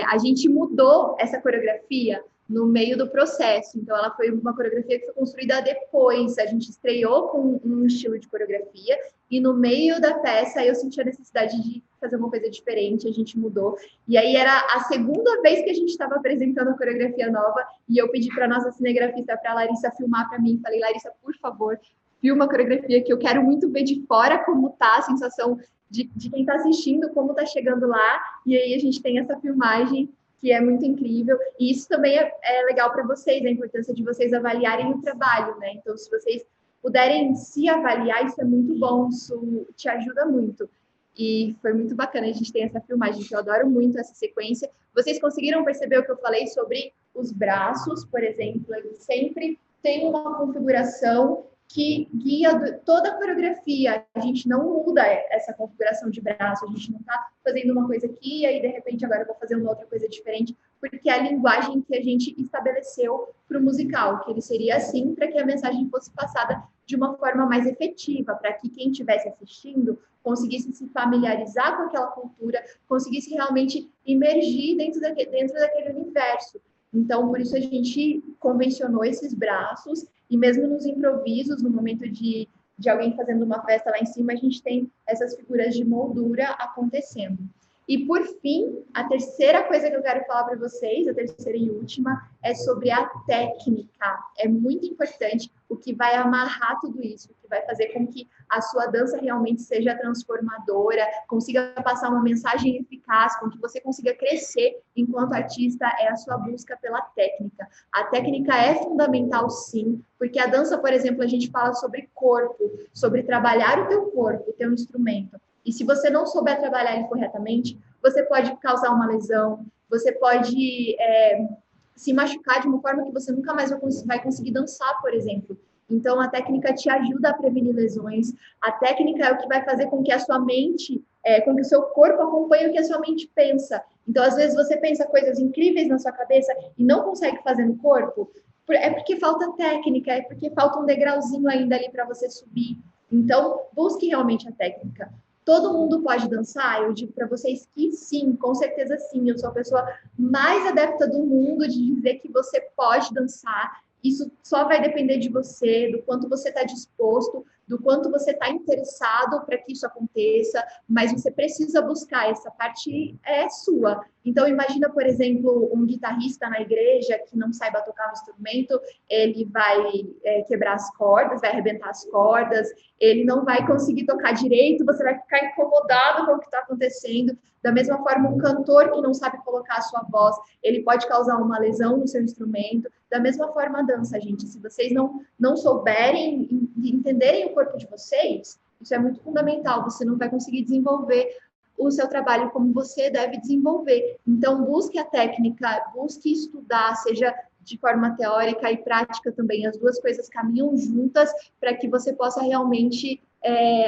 A gente mudou essa coreografia no meio do processo. Então, ela foi uma coreografia que foi construída depois. A gente estreou com um estilo de coreografia e no meio da peça eu senti a necessidade de fazer uma coisa diferente, a gente mudou. E aí era a segunda vez que a gente estava apresentando a coreografia nova e eu pedi para a nossa cinegrafista, para a Larissa, filmar para mim. Falei, Larissa, por favor, filma a coreografia que eu quero muito ver de fora como tá a sensação de quem está assistindo, como está chegando lá. E aí a gente tem essa filmagem que é muito incrível, e isso também é legal para vocês, a importância de vocês avaliarem o trabalho, né? Então, se vocês puderem se avaliar, isso é muito bom, isso te ajuda muito. E foi muito bacana, a gente tem essa filmagem, que eu adoro muito essa sequência. Vocês conseguiram perceber o que eu falei sobre os braços, por exemplo? Eles sempre têm uma configuração que guia toda a coreografia. A gente não muda essa configuração de braço, a gente não está fazendo uma coisa aqui e aí, de repente, agora eu vou fazer uma outra coisa diferente, porque é a linguagem que a gente estabeleceu para o musical, que ele seria assim, para que a mensagem fosse passada de uma forma mais efetiva, para que quem estivesse assistindo conseguisse se familiarizar com aquela cultura, conseguisse realmente imergir dentro daquele universo. Então, por isso a gente convencionou esses braços, e mesmo nos improvisos, no momento de alguém fazendo uma festa lá em cima, a gente tem essas figuras de moldura acontecendo. E, por fim, a terceira coisa que eu quero falar para vocês, a terceira e última, é sobre a técnica. É muito importante o que vai amarrar tudo isso, o que vai fazer com que a sua dança realmente seja transformadora, consiga passar uma mensagem eficaz, com que você consiga crescer enquanto artista, é a sua busca pela técnica. A técnica é fundamental, sim, porque a dança, por exemplo, a gente fala sobre corpo, sobre trabalhar o teu corpo, o teu instrumento. E se você não souber trabalhar ele corretamente, você pode causar uma lesão, você pode se machucar de uma forma que você nunca mais vai conseguir dançar, por exemplo. Então, a técnica te ajuda a prevenir lesões. A técnica é o que vai fazer com que a sua mente, com que o seu corpo acompanhe o que a sua mente pensa. Então, às vezes, você pensa coisas incríveis na sua cabeça e não consegue fazer no corpo. É porque falta técnica, é porque falta um degrauzinho ainda ali para você subir. Então, busque realmente a técnica. Todo mundo pode dançar? Eu digo para vocês que sim, com certeza sim. Eu sou a pessoa mais adepta do mundo de dizer que você pode dançar. Isso só vai depender de você, do quanto você está disposto, do quanto você está interessado para que isso aconteça, mas você precisa buscar, essa parte é sua. Então, imagina, por exemplo, um guitarrista na igreja que não saiba tocar um instrumento, ele vai quebrar as cordas, vai arrebentar as cordas, ele não vai conseguir tocar direito, você vai ficar incomodado com o que está acontecendo. Da mesma forma, um cantor que não sabe colocar a sua voz, ele pode causar uma lesão no seu instrumento. Da mesma forma, a dança, gente. Se vocês não souberem, entenderem o corpo de vocês, isso é muito fundamental. Você não vai conseguir desenvolver o seu trabalho como você deve desenvolver. Então, busque a técnica, busque estudar, seja de forma teórica e prática também. As duas coisas caminham juntas para que você possa realmente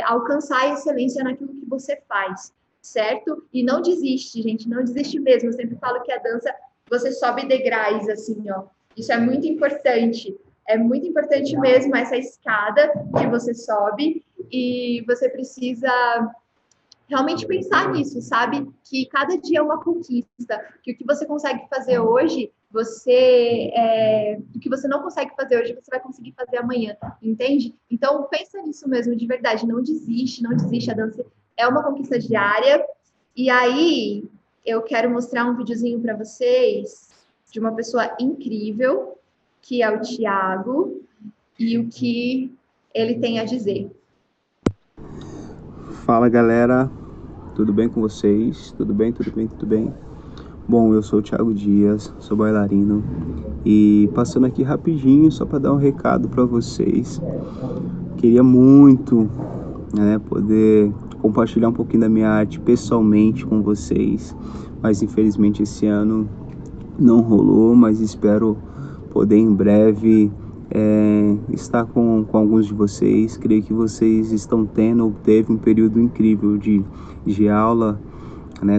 alcançar a excelência naquilo que você faz, certo? E não desiste, gente, não desiste mesmo. Eu sempre falo que a dança, você sobe degraus, assim, ó. Isso é muito importante mesmo, essa escada que você sobe, e você precisa realmente pensar nisso, sabe? Que cada dia é uma conquista, que o que você consegue fazer hoje, o que você não consegue fazer hoje, você vai conseguir fazer amanhã, entende? Então, pensa nisso mesmo, de verdade, não desiste, a dança é uma conquista diária. E aí, eu quero mostrar um videozinho para vocês de uma pessoa incrível, que é o Thiago, e o que ele tem a dizer.
Fala, galera, tudo bem com vocês? Tudo bem? Bom, eu sou o Thiago Dias, sou bailarino, e passando aqui rapidinho só para dar um recado para vocês. Queria muito, poder compartilhar um pouquinho da minha arte pessoalmente com vocês, mas infelizmente esse ano não rolou, mas espero poder em breve estar com alguns de vocês. Creio que vocês teve um período incrível de aula,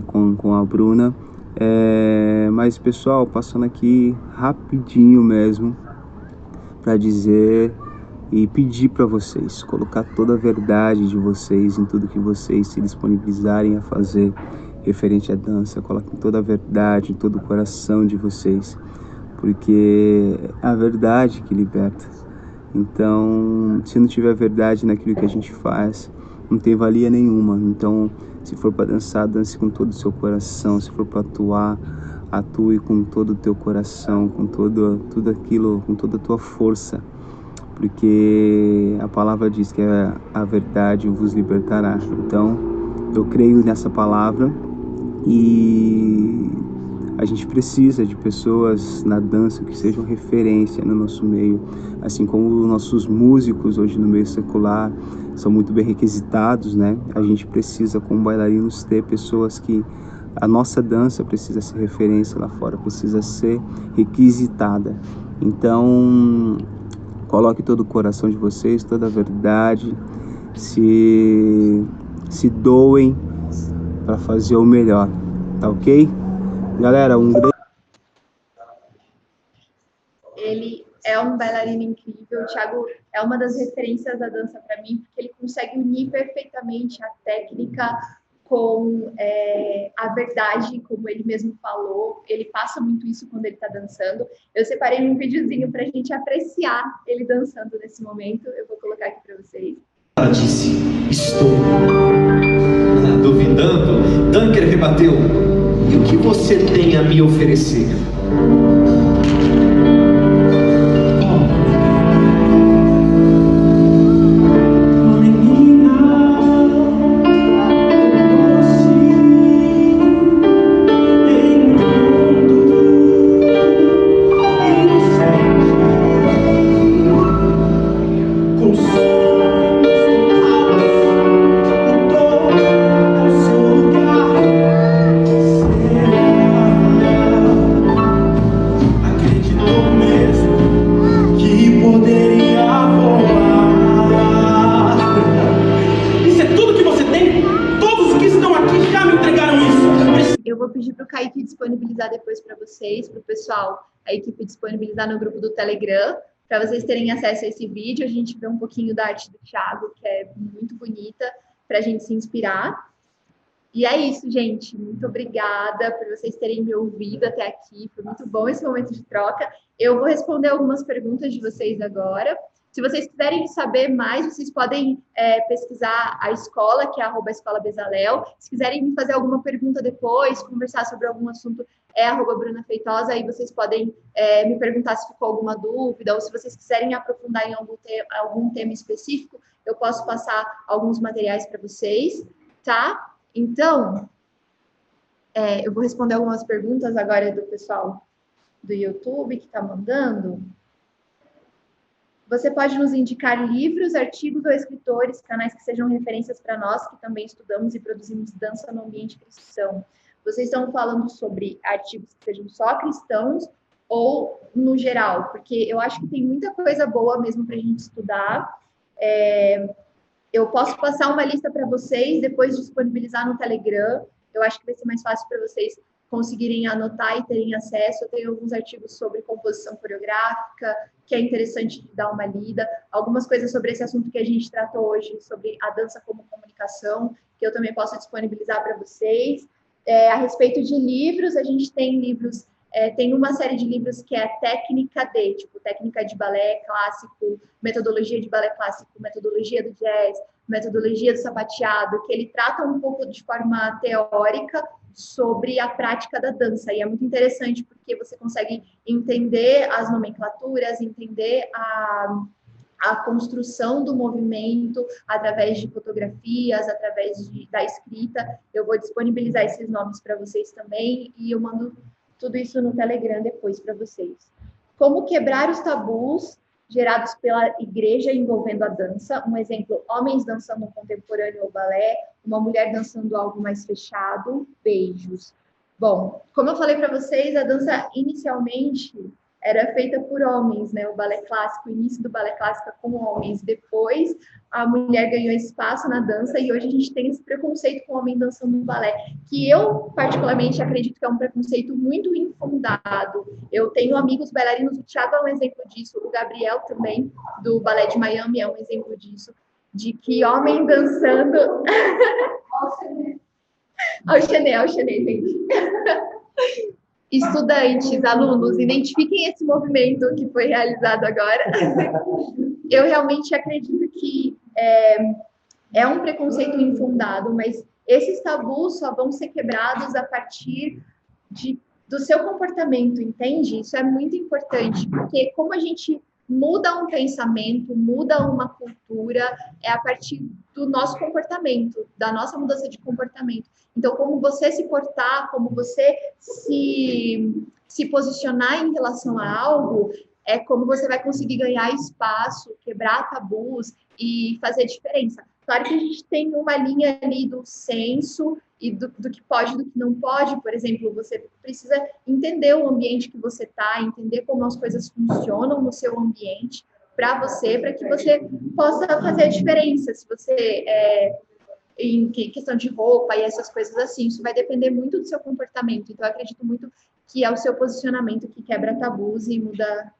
com a Bruna. Mas, pessoal, passando aqui rapidinho mesmo para dizer e pedir para vocês, colocar toda a verdade de vocês em tudo que vocês se disponibilizarem a fazer referente à dança. Coloquem toda a verdade em todo o coração de vocês, porque é a verdade que liberta. Então, se não tiver verdade naquilo que a gente faz, não tem valia nenhuma. Então, se for para dançar, dance com todo o seu coração. Se for para atuar, atue com todo o teu coração, com tudo aquilo, com toda a tua força. Porque a palavra diz que a verdade vos libertará. Então, eu creio nessa palavra e a gente precisa de pessoas na dança que sejam referência no nosso meio, assim como nossos músicos hoje no meio secular são muito bem requisitados, né? A gente precisa, como bailarinos, ter pessoas que a nossa dança precisa ser referência lá fora, precisa ser requisitada. Então, coloque todo o coração de vocês, toda a verdade, se doem para fazer o melhor, tá ok? Galera, um grande...
Ele é um bailarino incrível. O Thiago é uma das referências da dança para mim, porque ele consegue unir perfeitamente a técnica com a verdade, como ele mesmo falou. Ele passa muito isso quando ele está dançando. Eu separei um videozinho para a gente apreciar ele dançando nesse momento. Eu vou colocar aqui para vocês.
Ela disse, estou duvidando. Dunker rebateu, e o que você tem a me oferecer?
Disponibilizar depois para vocês, para o pessoal, a equipe disponibilizar no grupo do Telegram, para vocês terem acesso a esse vídeo. A gente vê um pouquinho da arte do Thiago, que é muito bonita, para a gente se inspirar. E é isso, gente. Muito obrigada por vocês terem me ouvido até aqui. Foi muito bom esse momento de troca. Eu vou responder algumas perguntas de vocês agora. Se vocês quiserem saber mais, vocês podem pesquisar a escola, que é @escola_Bezalel. Se quiserem me fazer alguma pergunta depois, conversar sobre algum assunto, é @Bruna Feitosa. Aí vocês podem me perguntar se ficou alguma dúvida, ou se vocês quiserem aprofundar em algum tema específico, eu posso passar alguns materiais para vocês, tá? Então, eu vou responder algumas perguntas agora do pessoal do YouTube que está mandando. Você pode nos indicar livros, artigos ou escritores, canais que sejam referências para nós, que também estudamos e produzimos dança no ambiente cristão. Vocês estão falando sobre artigos que sejam só cristãos ou no geral? Porque eu acho que tem muita coisa boa mesmo para a gente estudar. Eu posso passar uma lista para vocês, depois disponibilizar no Telegram. Eu acho que vai ser mais fácil para vocês conseguirem anotar e terem acesso. Eu tenho alguns artigos sobre composição coreográfica, que é interessante de dar uma lida. Algumas coisas sobre esse assunto que a gente tratou hoje, sobre a dança como comunicação, que eu também posso disponibilizar para vocês. A respeito de livros, a gente tem livros, tem uma série de livros que é técnica tipo técnica de balé clássico, metodologia de balé clássico, metodologia do jazz, metodologia do sapateado, que ele trata um pouco de forma teórica sobre a prática da dança, e é muito interessante porque você consegue entender as nomenclaturas, entender a construção do movimento através de fotografias, através da escrita. Eu vou disponibilizar esses nomes para vocês também, e eu mando tudo isso no Telegram depois para vocês. Como quebrar os tabus gerados pela igreja envolvendo a dança? Um exemplo, homens dançando contemporâneo ou balé, uma mulher dançando algo mais fechado. Beijos. Bom, como eu falei para vocês, a dança inicialmente era feita por homens, né? O balé clássico, o início do balé clássico com homens. Depois, a mulher ganhou espaço na dança e hoje a gente tem esse preconceito com o homem dançando no balé, que eu, particularmente, acredito que é um preconceito muito infundado. Eu tenho amigos bailarinos, o Thiago é um exemplo disso, o Gabriel também, do Balé de Miami, é um exemplo disso, de que homem dançando... Ao Chanel, gente. Estudantes, alunos, identifiquem esse movimento que foi realizado agora. Eu realmente acredito que é um preconceito infundado, mas esses tabus só vão ser quebrados a partir do seu comportamento, entende? Isso é muito importante, porque como a gente muda um pensamento, muda uma cultura, é a partir do nosso comportamento, da nossa mudança de comportamento. Então, como você se portar, como você se posicionar em relação a algo, é como você vai conseguir ganhar espaço, quebrar tabus e fazer diferença. Claro que a gente tem uma linha ali do senso e do que pode e do que não pode. Por exemplo, você precisa entender o ambiente que você está, entender como as coisas funcionam no seu ambiente para que você possa fazer a diferença. Se você em questão de roupa e essas coisas assim, isso vai depender muito do seu comportamento. Então, eu acredito muito que é o seu posicionamento que quebra tabus e muda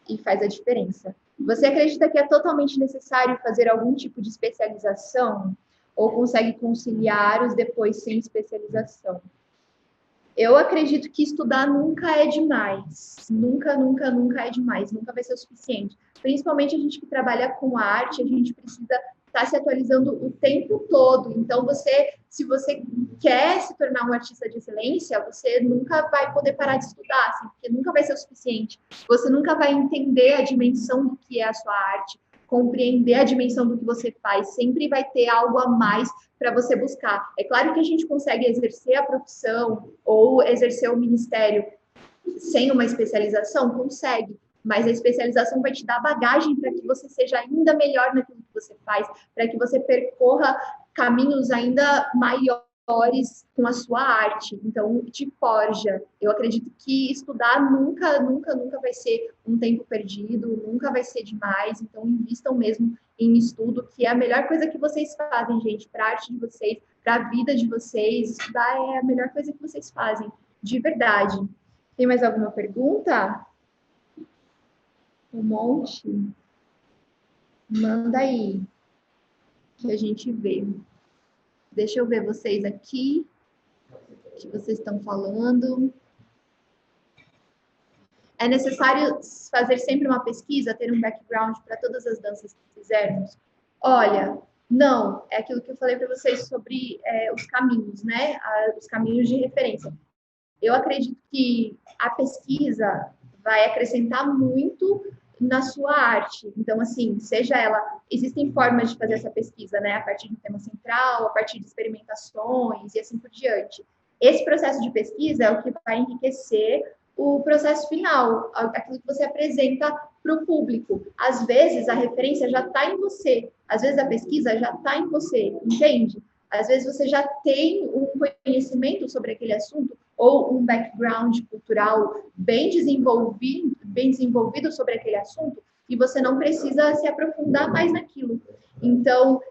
e faz a diferença. Você acredita que é totalmente necessário fazer algum tipo de especialização? Ou consegue conciliar os depois sem especialização? Eu acredito que estudar nunca é demais. Nunca, nunca, nunca é demais. Nunca vai ser o suficiente. Principalmente a gente que trabalha com arte, a gente precisa estar se atualizando o tempo todo. Então, se você quer se tornar um artista de excelência, você nunca vai poder parar de estudar, assim, porque nunca vai ser o suficiente. Você nunca vai entender a dimensão do que é a sua arte, compreender a dimensão do que você faz. Sempre vai ter algo a mais para você buscar. É claro que a gente consegue exercer a profissão ou exercer o ministério sem uma especialização, consegue. Mas a especialização vai te dar bagagem para que você seja ainda melhor naquilo que você faz, para que você percorra caminhos ainda maiores com a sua arte. Então, te forja. Eu acredito que estudar nunca, nunca, nunca vai ser um tempo perdido, nunca vai ser demais. Então, invistam mesmo em estudo, que é a melhor coisa que vocês fazem, gente, para a arte de vocês, para a vida de vocês. Estudar é a melhor coisa que vocês fazem, de verdade. Tem mais alguma pergunta? Um monte? Manda aí, que a gente vê. Deixa eu ver vocês aqui, o que vocês estão falando. É necessário fazer sempre uma pesquisa, ter um background para todas as danças que fizermos? Olha, não, é aquilo que eu falei para vocês sobre os caminhos, né? Os caminhos de referência. Eu acredito que a pesquisa vai acrescentar muito na sua arte. Então, assim, existem formas de fazer essa pesquisa, né? A partir de um tema central, a partir de experimentações e assim por diante. Esse processo de pesquisa é o que vai enriquecer o processo final, aquilo que você apresenta para o público. Às vezes, a referência já está em você. Às vezes, a pesquisa já está em você, entende? Às vezes, você já tem um conhecimento sobre aquele assunto ou um background cultural bem desenvolvido sobre aquele assunto, e você não precisa se aprofundar mais naquilo. Então,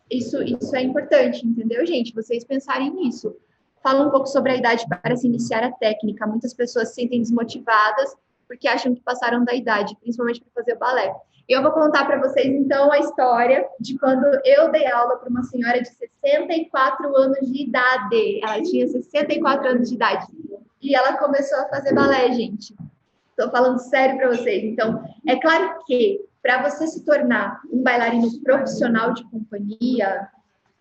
isso é importante, entendeu, gente? Vocês pensarem nisso. Fala um pouco sobre a idade para se iniciar a técnica. Muitas pessoas se sentem desmotivadas porque acham que passaram da idade, principalmente para fazer o balé. Eu vou contar para vocês, então, a história de quando eu dei aula para uma senhora de 64 anos de idade. Ela tinha 64 anos de idade. E ela começou a fazer balé, gente. Estou falando sério para vocês. Então, é claro que para você se tornar um bailarino profissional de companhia,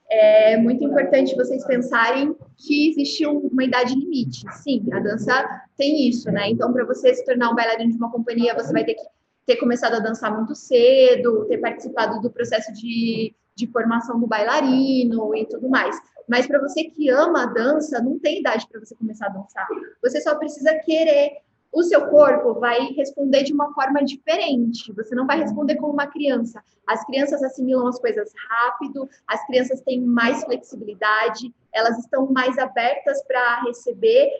é muito importante vocês pensarem que existe uma idade limite. Sim, a dança tem isso, né? Então, para você se tornar um bailarino de uma companhia, você vai ter que ter começado a dançar muito cedo, ter participado do processo de formação do bailarino e tudo mais. Mas para você que ama a dança, não tem idade para você começar a dançar. Você só precisa querer. o seu corpo vai responder de uma forma diferente. Você não vai responder como uma criança. As crianças assimilam as coisas rápido, as crianças têm mais flexibilidade, elas estão mais abertas para receber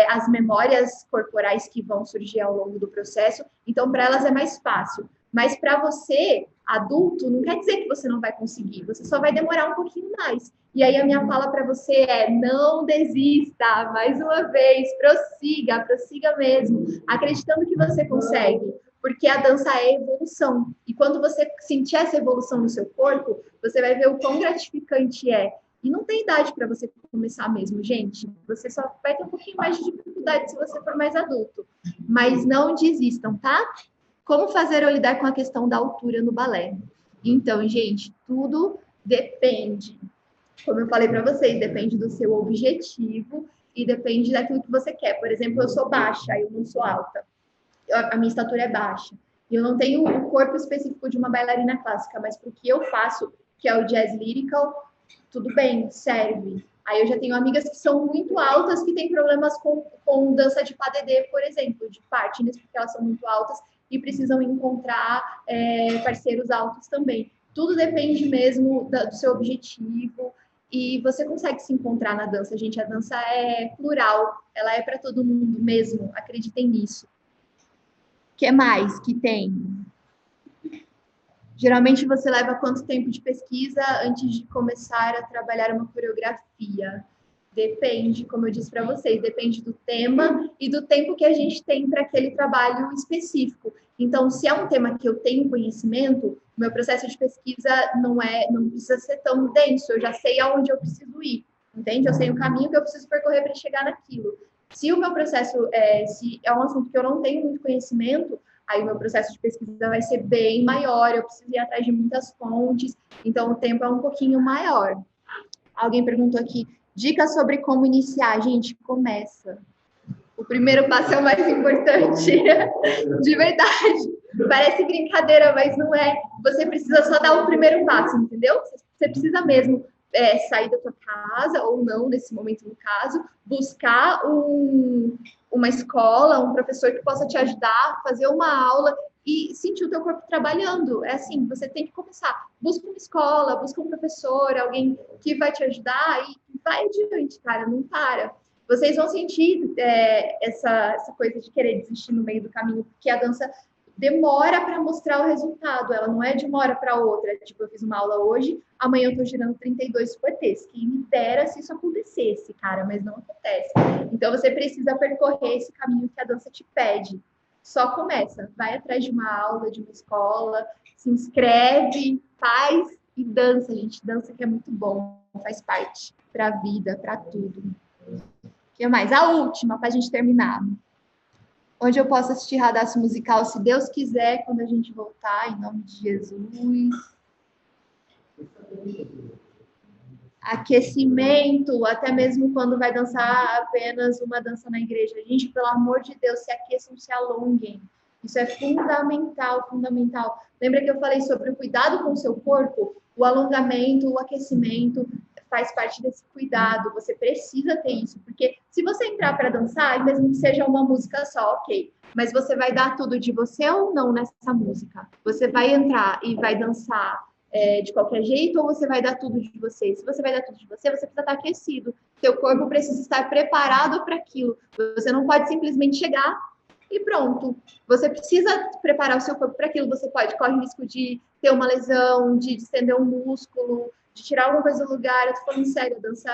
as memórias corporais que vão surgir ao longo do processo. Então, para elas é mais fácil. Mas para você, adulto, não quer dizer que você não vai conseguir. Você só vai demorar um pouquinho mais. E aí a minha fala para você é: não desista, mais uma vez, prossiga mesmo, acreditando que você consegue, porque a dança é evolução. E quando você sentir essa evolução no seu corpo, você vai ver o quão gratificante é. E não tem idade para você começar mesmo, gente. Você só vai ter um pouquinho mais de dificuldade se você for mais adulto. Mas não desistam, tá? Como fazer ou lidar com a questão da altura no balé? Então, gente, tudo depende. Como eu falei para vocês, depende do seu objetivo e depende daquilo que você quer. Por exemplo, eu sou baixa, eu não sou alta. A minha estatura é baixa. E eu não tenho o corpo específico de uma bailarina clássica, mas para o que eu faço, que é o jazz lyrical, tudo bem, serve. Aí eu já tenho amigas que são muito altas, que têm problemas com dança de pas de deux, por exemplo, de partners, porque elas são muito altas e precisam encontrar parceiros altos também. Tudo depende mesmo do seu objetivo e você consegue se encontrar na dança, gente. A dança é plural, ela é para todo mundo mesmo, acreditem nisso. O que mais que tem? Geralmente você leva quanto tempo de pesquisa antes de começar a trabalhar uma coreografia? Depende, como eu disse para vocês, depende do tema e do tempo que a gente tem para aquele trabalho específico. Então, se é um tema que eu tenho conhecimento, o meu processo de pesquisa não precisa ser tão denso, eu já sei aonde eu preciso ir, entende? Eu sei o caminho que eu preciso percorrer para chegar naquilo. Se o meu processo se é um assunto que eu não tenho muito conhecimento, aí o meu processo de pesquisa vai ser bem maior, eu preciso ir atrás de muitas fontes, então o tempo é um pouquinho maior. Alguém perguntou aqui, dicas sobre como iniciar. Gente, começa. O primeiro passo é o mais importante, de verdade. Parece brincadeira, mas não é. Você precisa só dar o primeiro passo, entendeu? Você precisa mesmo sair da sua casa, ou não, nesse momento no caso, buscar uma escola, um professor que possa te ajudar, fazer uma aula e sentir o teu corpo trabalhando. É assim, você tem que começar. Busca uma escola, busca um professor, alguém que vai te ajudar e vai adiante, cara, não para. Vocês vão sentir essa coisa de querer desistir no meio do caminho, porque a dança demora para mostrar o resultado, ela não é de uma hora para outra. Tipo, eu fiz uma aula hoje, amanhã eu tô girando 32 fouettes. Quem me dera se isso acontecesse, cara, mas não acontece. Então, você precisa percorrer esse caminho que a dança te pede. Só começa, vai atrás de uma aula, de uma escola, se inscreve, faz e dança, gente. Dança que é muito bom, faz parte para a vida, para tudo. O que mais? A última, para a gente terminar. Onde eu posso assistir Radassa Musical, se Deus quiser, quando a gente voltar, em nome de Jesus. Aquecimento, até mesmo quando vai dançar apenas uma dança na igreja. Gente, pelo amor de Deus, se aqueçam, se alonguem. Isso é fundamental, fundamental. Lembra que eu falei sobre o cuidado com o seu corpo? O alongamento, o aquecimento faz parte desse cuidado. Você precisa ter isso, porque se você entrar para dançar, mesmo que seja uma música só, ok, mas você vai dar tudo de você ou não nessa música? Você vai entrar e vai dançar de qualquer jeito, ou você vai dar tudo de você? Se você vai dar tudo de você, você precisa estar aquecido. Seu corpo precisa estar preparado para aquilo. Você não pode simplesmente chegar e pronto. Você precisa preparar o seu corpo para aquilo. Você corre o risco de ter uma lesão, de distender um músculo, de tirar alguma coisa do lugar. Eu tô falando sério, a dança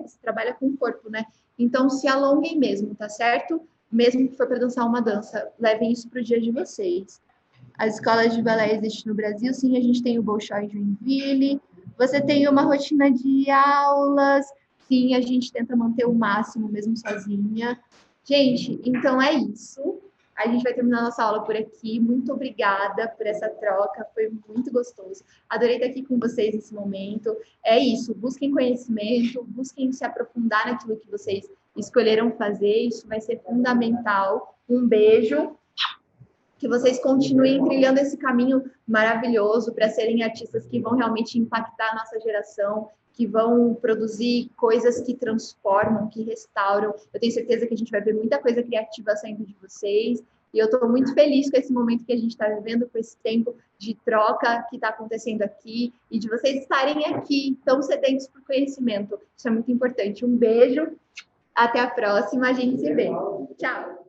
você trabalha com o corpo, né? Então, se alonguem mesmo, tá certo? Mesmo que for para dançar uma dança, levem isso pro dia de vocês. As escolas de balé existem no Brasil, sim, a gente tem o Bolshoi em Joinville. Você tem uma rotina de aulas, sim, a gente tenta manter o máximo mesmo sozinha. Gente, então é isso. A gente vai terminar nossa aula por aqui. Muito obrigada por essa troca, foi muito gostoso. Adorei estar aqui com vocês nesse momento. É isso, busquem conhecimento, busquem se aprofundar naquilo que vocês escolheram fazer, isso vai ser fundamental. Um beijo. Que vocês continuem trilhando esse caminho maravilhoso para serem artistas que vão realmente impactar a nossa geração, que vão produzir coisas que transformam, que restauram. Eu tenho certeza que a gente vai ver muita coisa criativa saindo de vocês. E eu estou muito feliz com esse momento que a gente está vivendo, com esse tempo de troca que está acontecendo aqui e de vocês estarem aqui tão sedentos por conhecimento. Isso é muito importante. Um beijo, até a próxima, a gente se vê. Tchau!